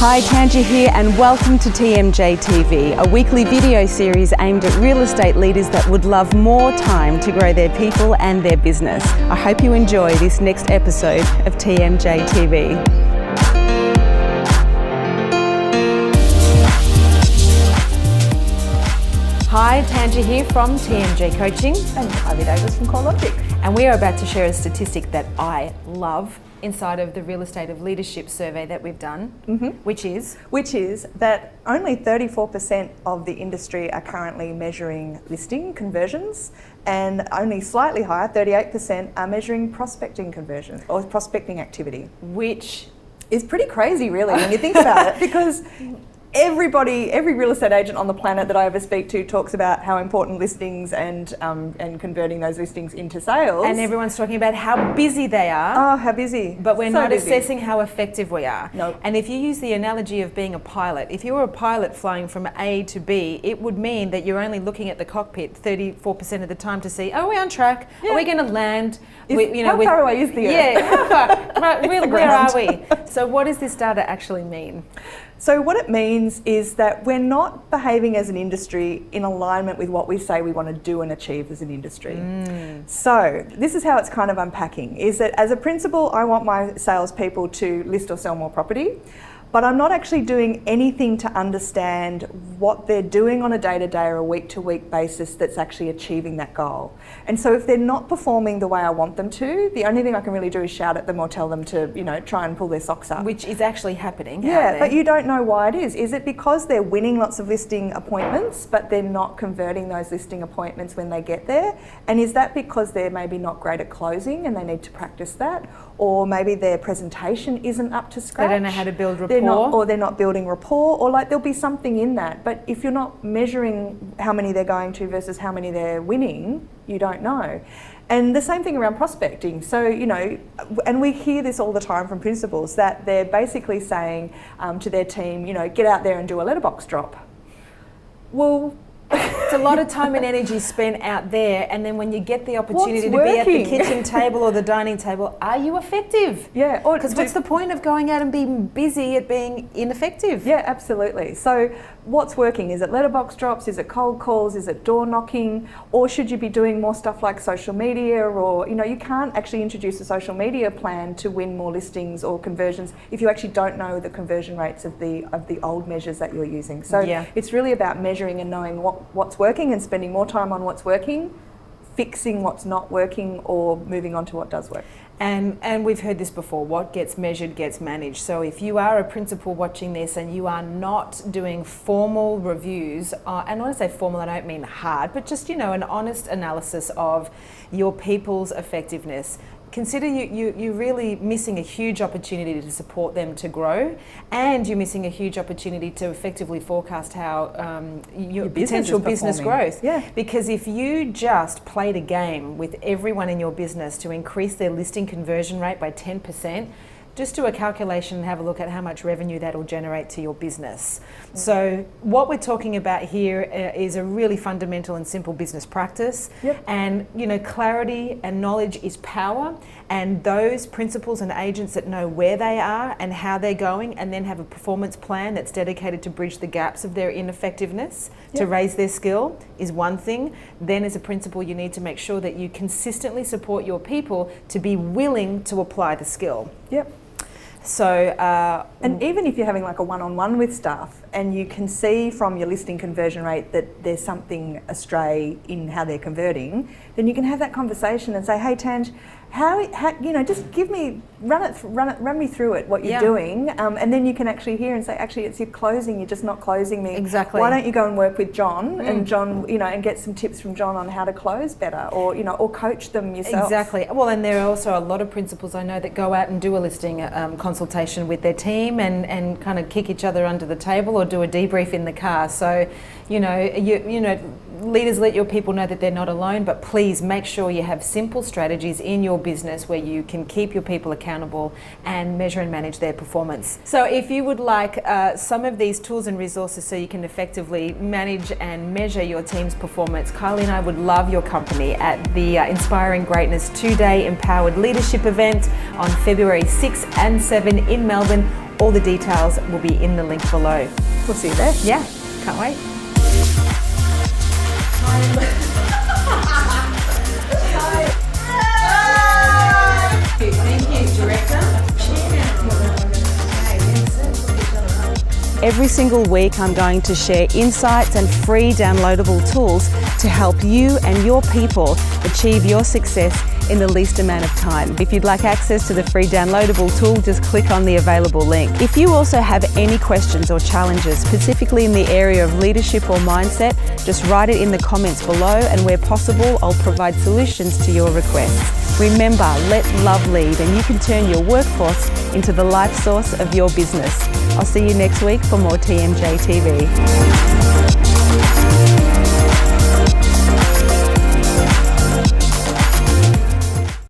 Hi, Tanja here and welcome to TMJ TV, a weekly video series aimed at real estate leaders that would love more time to grow their people and their business. I hope you enjoy this next episode of TMJ TV. Hi, Tanja here from TMJ Coaching. And Kylie Davis from CoreLogic. And we are about to share a statistic that I love inside of the Real Estate of Leadership survey that we've done, which is that only 34% of the industry are currently measuring listing conversions, and only slightly higher, 38%, are measuring prospecting conversions or prospecting activity. which It's pretty crazy, really, when you think about it, because every real estate agent on the planet that I ever speak to talks about how important listings and converting those listings into sales. and everyone's talking about how busy they are. Oh, how busy. But we're So not busy. assessing how effective we are. Nope. And if you use the analogy of being a pilot, if you were a pilot flying from A to B, it would mean that you're only looking at the cockpit 34% of the time to see, are we on track? Yeah. Are we going to land? How far away is the Earth? Yeah, how far? Right, where are ground. we? So what does this data actually mean? So what it means is that we're not behaving as an industry in alignment with what we say we want to do and achieve as an industry. So this is how it's kind of unpacking, is that as a principle, I want my salespeople to list or sell more property, but I'm not actually doing anything to understand what they're doing on a day-to-day or a week-to-week basis that's actually achieving that goal. And so if they're not performing the way I want them to, the only thing I can really do is shout at them or tell them to, try and pull their socks up. Which is actually happening. out Yeah, there. but you don't know why it is. Is it because they're winning lots of listing appointments, but they're not converting those listing appointments when they get there? And is that because they're maybe not great at closing and they need to practice that? Or maybe their presentation isn't up to scratch? They don't know how to build rapport. They're not building rapport, or like there'll be something in that. But if you're not measuring how many they're going to versus how many they're winning, you don't know. And the same thing around prospecting. So, and we hear this all the time from principals, that they're basically saying to their team, get out there and do a letterbox drop. Well, it's a lot of time and energy spent out there, and then when you get the opportunity What's to be at the working? kitchen table or the dining table, are you effective? Yeah. Because what's the point of going out and being busy at being ineffective? Yeah, absolutely. So what's working? Is it letterbox drops? Is it cold calls? Is it door knocking? Or should you be doing more stuff like social media? Or, you can't actually introduce a social media plan to win more listings or conversions if you actually don't know the conversion rates of the old measures that you're using. So It's really about measuring and knowing what's working and spending more time on what's working, fixing what's not working, or moving on to what does work. And we've heard this before, what gets measured gets managed. So if you are a principal watching this and you are not doing formal reviews, and when I say formal, I don't mean hard, but just, an honest analysis of your people's effectiveness, consider you're really missing a huge opportunity to support them to grow, and you're missing a huge opportunity to effectively forecast how your potential business growth. Yeah. Because if you just played a game with everyone in your business to increase their listing conversion rate by 10%, just do a calculation and have a look at how much revenue that'll generate to your business. So what we're talking about here is a really fundamental and simple business practice. Yep. And clarity and knowledge is power, and those principals and agents that know where they are and how they're going, and then have a performance plan that's dedicated to bridge the gaps of their ineffectiveness to raise their skill is one thing. Then as a principal, you need to make sure that you consistently support your people to be willing to apply the skill. Yep. So, and even if you're having like a one-on-one with staff and you can see from your listing conversion rate that there's something astray in how they're converting, then you can have that conversation and say, hey, Tanj, how just run me through it, what you're doing, and then you can actually hear and say, actually, it's your closing, you're just not closing me. Exactly. Why don't you go and work with John and John, and get some tips from John on how to close better, or or coach them yourself. Exactly. Well, and there are also a lot of principals I know that go out and do a listing consultation with their team and kind of kick each other under the table or do a debrief in the car. So, leaders, let your people know that they're not alone, but please make sure you have simple strategies in your business where you can keep your people accountable and measure and manage their performance. So if you would like some of these tools and resources so you can effectively manage and measure your team's performance, Kylie and I would love your company at the Inspiring Greatness 2-day Empowered Leadership event on February 6 and 7 in Melbourne. All the details will be in the link below. We'll see you there. Yeah, can't wait. Thank you, Director. Every single week I'm going to share insights and free downloadable tools to help you and your people achieve your success in the least amount of time. If you'd like access to the free downloadable tool, just click on the available link. If you also have any questions or challenges, specifically in the area of leadership or mindset, just write it in the comments below, and where possible, I'll provide solutions to your requests. Remember, let love lead, and you can turn your workforce into the life source of your business. I'll see you next week for more TMJ TV.